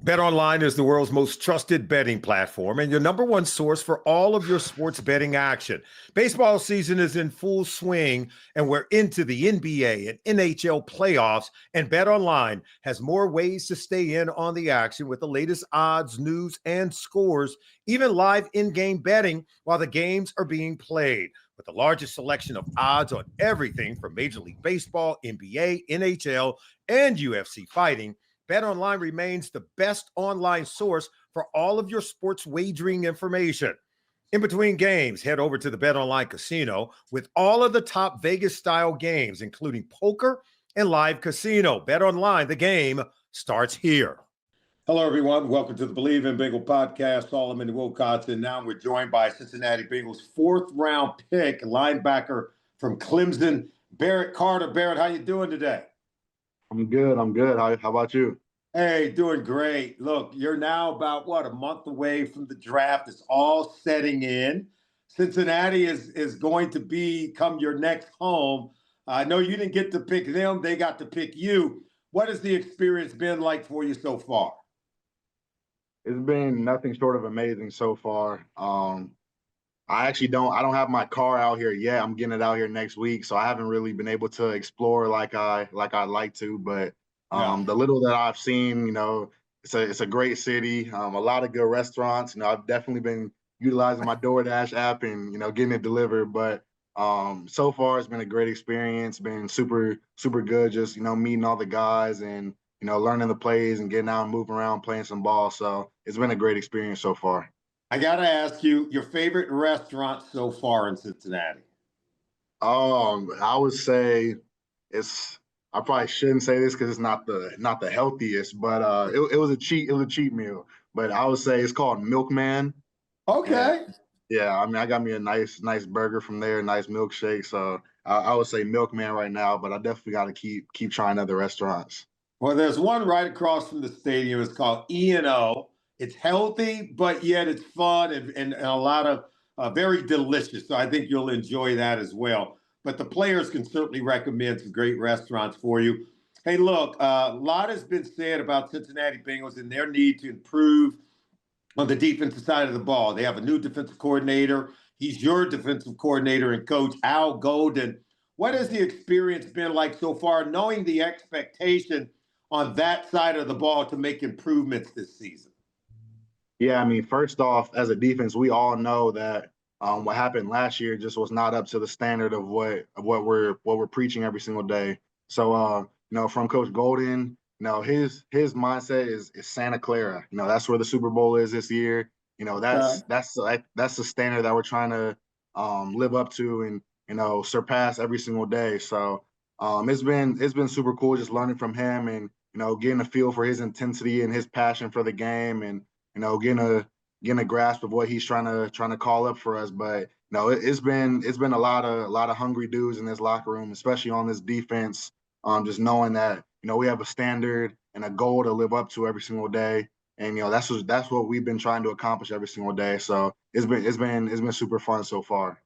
BetOnline is the world's most trusted betting platform and your number one source for all of your sports betting action. Baseball season is in full swing, and we're into the NBA and NHL playoffs, and BetOnline has more ways to stay in on the action with the latest odds, news, and scores, even live in-game betting while the games are being played. With the largest selection of odds on everything from Major League Baseball, NBA, NHL, and UFC fighting, BetOnline remains the best online source for all of your sports wagering information. In between games, head over to the BetOnline Casino with all of the top Vegas-style games, including poker and live casino. BetOnline, the game starts here. Hello, everyone. Welcome to the Bleav in Bengal podcast. Solomon and Wilcots, and now we're joined by Cincinnati Bengals fourth-round pick, linebacker from Clemson, Barrett Carter. Barrett, how you doing today? I'm good. How about you? Hey, doing great. Look, you're now about, a month away from the draft. It's all setting in. Cincinnati is going to become your next home. I know you didn't get to pick them. They got to pick you. What has the experience been like for you so far? It's been nothing short of amazing so far. I don't have my car out here yet. I'm getting it out here next week, so I haven't really been able to explore like I'd like to. But the little that I've seen, it's a great city. A lot of good restaurants. I've definitely been utilizing my DoorDash app and getting it delivered. But so far it's been a great experience. Been super good. Just meeting all the guys and learning the plays and getting out and moving around, playing some ball. So it's been a great experience so far. I got to ask you, your favorite restaurant so far in Cincinnati? I would say I probably shouldn't say this because it's not the healthiest, but it was a cheat meal. But I would say it's called Milkman. Okay. And, yeah, I got me a nice burger from there, nice milkshake. So I would say Milkman right now, but I definitely got to keep trying other restaurants. Well, there's one right across from the stadium. It's called E&O. It's healthy, but yet it's fun and a lot of very delicious. So I think you'll enjoy that as well. But the players can certainly recommend some great restaurants for you. Hey, look, a lot has been said about Cincinnati Bengals and their need to improve on the defensive side of the ball. They have a new defensive coordinator. He's your defensive coordinator and coach, Al Golden. What has the experience been like so far, knowing the expectation on that side of the ball to make improvements this season? Yeah, first off, as a defense, we all know that what happened last year just was not up to the standard of what we're preaching every single day. So, from Coach Golden, his mindset is Santa Clara. That's where the Super Bowl is this year. That's the standard that we're trying to live up to and surpass every single day. So, it's been super cool just learning from him and getting a feel for his intensity and his passion for the game and getting a grasp of what he's trying to call up for us. But it's been a lot of hungry dudes in this locker room, especially on this defense. Just knowing that we have a standard and a goal to live up to every single day, and that's what we've been trying to accomplish every single day. So it's been super fun so far.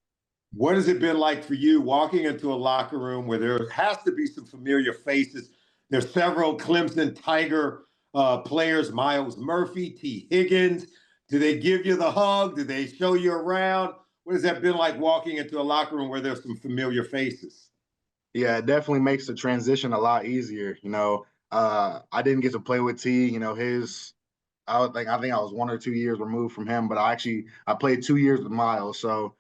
What has it been like for you walking into a locker room where there has to be some familiar faces? There's several Clemson Tiger players, Myles Murphy, T. Higgins. Do they give you the hug? Do they show you around? What has that been like walking into a locker room where there's some familiar faces? Yeah, it definitely makes the transition a lot easier. I didn't get to play with T. I think I was 1 or 2 years removed from him, but I played 2 years with Myles. So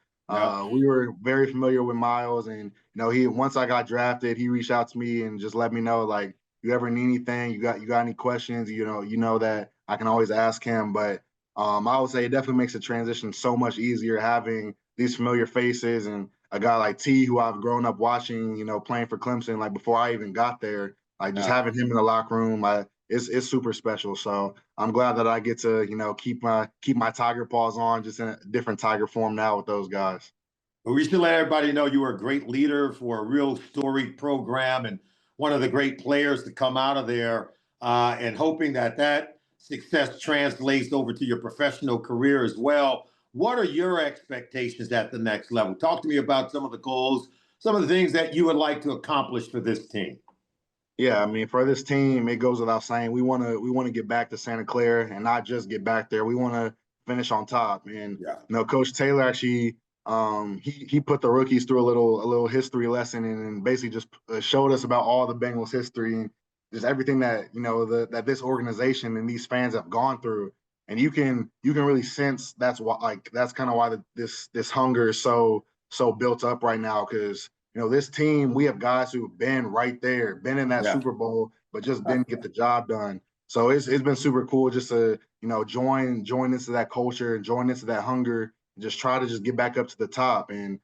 we were very familiar with Myles, and once I got drafted, he reached out to me and just let me know, like, you ever need anything, you got any questions, that I can always ask him. But I would say it definitely makes the transition so much easier having these familiar faces and a guy like T, who I've grown up watching, playing for Clemson, like before I even got there, like just having him in the locker room, it's super special. So I'm glad that I get to, keep my Tiger paws on, just in a different Tiger form now with those guys. Well, we should let everybody know you were a great leader for a real storied program and one of the great players to come out of there, and hoping that success translates over to your professional career as well. What are your expectations at the next level? Talk to me about some of the goals, some of the things that you would like to accomplish for this team. Yeah, I mean, for this team, it goes without saying we want to get back to Santa Clara and not just get back there. We want to finish on top. And Yeah. Coach Taylor actually he put the rookies through a little history lesson and basically just showed us about all the Bengals history and just everything that that this organization and these fans have gone through. And you can really sense that's why that's kind of why this hunger is so built up right now because this team, we have guys who've been right there, been in that Yeah. Super Bowl, but just didn't get the job done. So it's been super cool just to, join into that culture and join into that hunger and just try to just get back up to the top. And,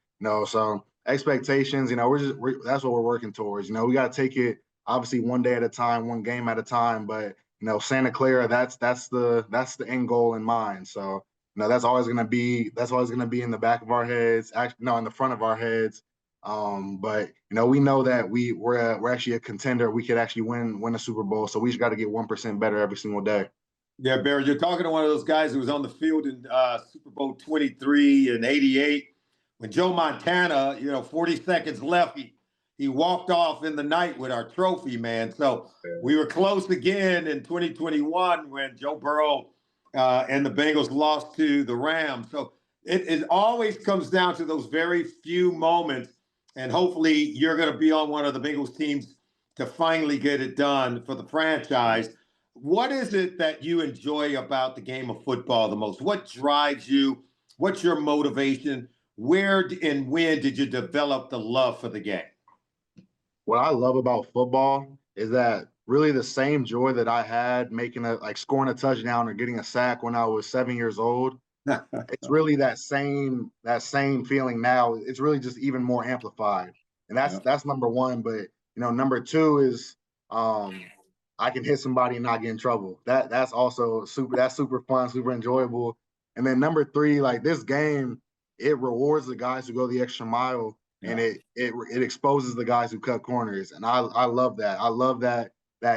so expectations, that's what we're working towards. We got to take it obviously one day at a time, one game at a time. But, Santa Clara, that's the end goal in mind. So, that's always gonna be in the back of our heads, actually, no, in the front of our heads. But we know that we're actually a contender. We could actually win a Super Bowl. So we just got to get 1% better every single day. Yeah, Barry, you're talking to one of those guys who was on the field in Super Bowl 23 and 88 when Joe Montana, 40 seconds left, he walked off in the night with our trophy, man. So we were close again in 2021 when Joe Burrow and the Bengals lost to the Rams. So it always comes down to those very few moments. And hopefully you're going to be on one of the Bengals teams to finally get it done for the franchise. What is it that you enjoy about the game of football the most? What drives you? What's your motivation? Where and when did you develop the love for the game? What I love about football is that really the same joy that I had scoring a touchdown or getting a sack when I was 7 years old. It's really that same feeling now. It's really just even more amplified, and that's number one. But number two is I can hit somebody and not get in trouble. That's also super. That's super fun, super enjoyable. And then number three, like this game, it rewards the guys who go the extra mile, and Yeah. it exposes the guys who cut corners. And I love that. I love that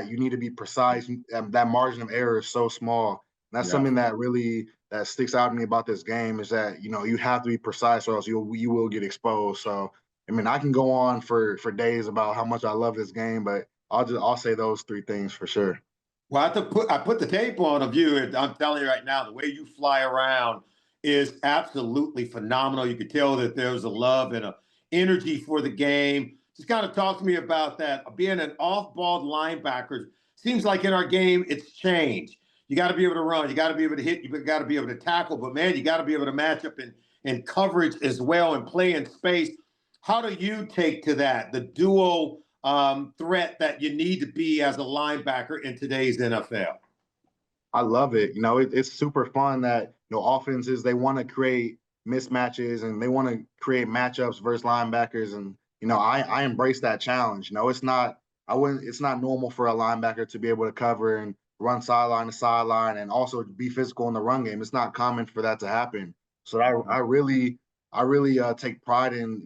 you need to be precise. That margin of error is so small. That's Yeah. something that sticks out to me about this game is that you have to be precise or else you will get exposed. So I mean, I can go on for days about how much I love this game, but I'll say those three things for sure. Well, I put the tape on of you, and I'm telling you right now, the way you fly around is absolutely phenomenal. You could tell that there's a love and a energy for the game. Just kind of talk to me about that. Being an off-ball linebacker seems like in our game it's changed. You got to be able to run, you got to be able to hit, you got to be able to tackle, but man, you got to be able to match up in coverage as well and play in space. How do you take to that, the dual threat that you need to be as a linebacker in today's NFL? I love it. It's super fun that offenses they want to create mismatches and they want to create matchups versus linebackers, and I embrace that challenge. It's not normal for a linebacker to be able to cover and run sideline to sideline and also be physical in the run game. It's not common for that to happen. So I really take pride in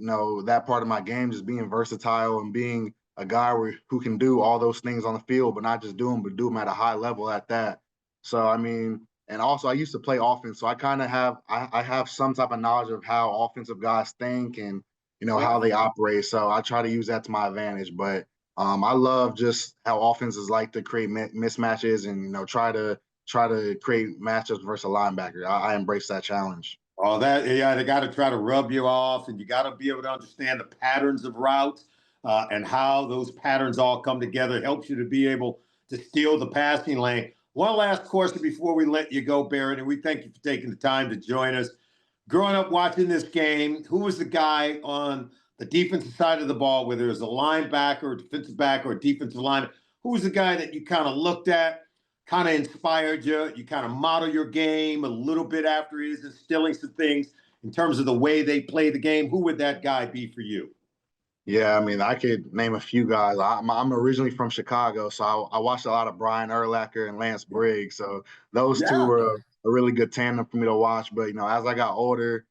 that part of my game, just being versatile and being a guy who can do all those things on the field, but not just do them, but do them at a high level at that. So I mean, and also I used to play offense, so I kind of have some type of knowledge of how offensive guys think and how Yeah. they operate. So I try to use that to my advantage. But I love just how offenses like to create mismatches and try to create matchups versus a linebacker. I embrace that challenge. Oh, that yeah, they got to try to rub you off, and you got to be able to understand the patterns of routes and how those patterns all come together. It helps you to be able to steal the passing lane. One last question before we let you go, Barrett, and we thank you for taking the time to join us. Growing up watching this game, who was the guy on the defensive side of the ball, whether it was a linebacker, or defensive back, or a defensive lineman? Who was the guy that you kind of looked at, kind of inspired you? You kind of model your game a little bit after he is instilling some things in terms of the way they play the game. Who would that guy be for you? Yeah, I mean, I could name a few guys. I'm originally from Chicago, so I watched a lot of Brian Urlacher and Lance Briggs. So those two Yeah. were a really good tandem for me to watch. But as I got older,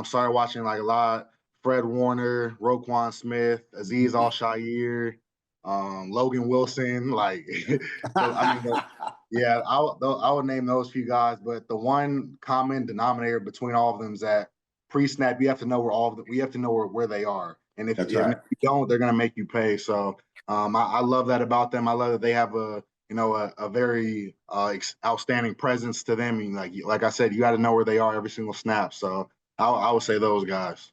started watching like a lot Fred Warner, Roquan Smith, Aziz Al-Shaair, Logan Wilson. Like, I mean, yeah, I would name those few guys. But the one common denominator between all of them is that pre-snap, you have to know where all of them, we have to know where they are. And if That's you right. don't, they're gonna make you pay. So I love that about them. I love that they have a very outstanding presence to them. And like I said, you got to know where they are every single snap. So I would say those guys.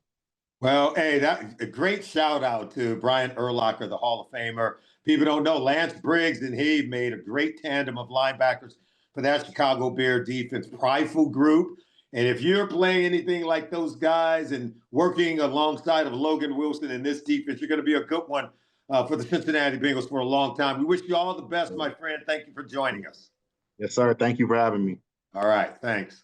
Well, hey, that a great shout out to Brian Urlacher, the Hall of Famer. People don't know Lance Briggs and he made a great tandem of linebackers for that Chicago Bear defense, prideful group. And if you're playing anything like those guys and working alongside of Logan Wilson in this defense, you're going to be a good one for the Cincinnati Bengals for a long time. We wish you all the best, my friend. Thank you for joining us. Yes, sir. Thank you for having me. All right. Thanks.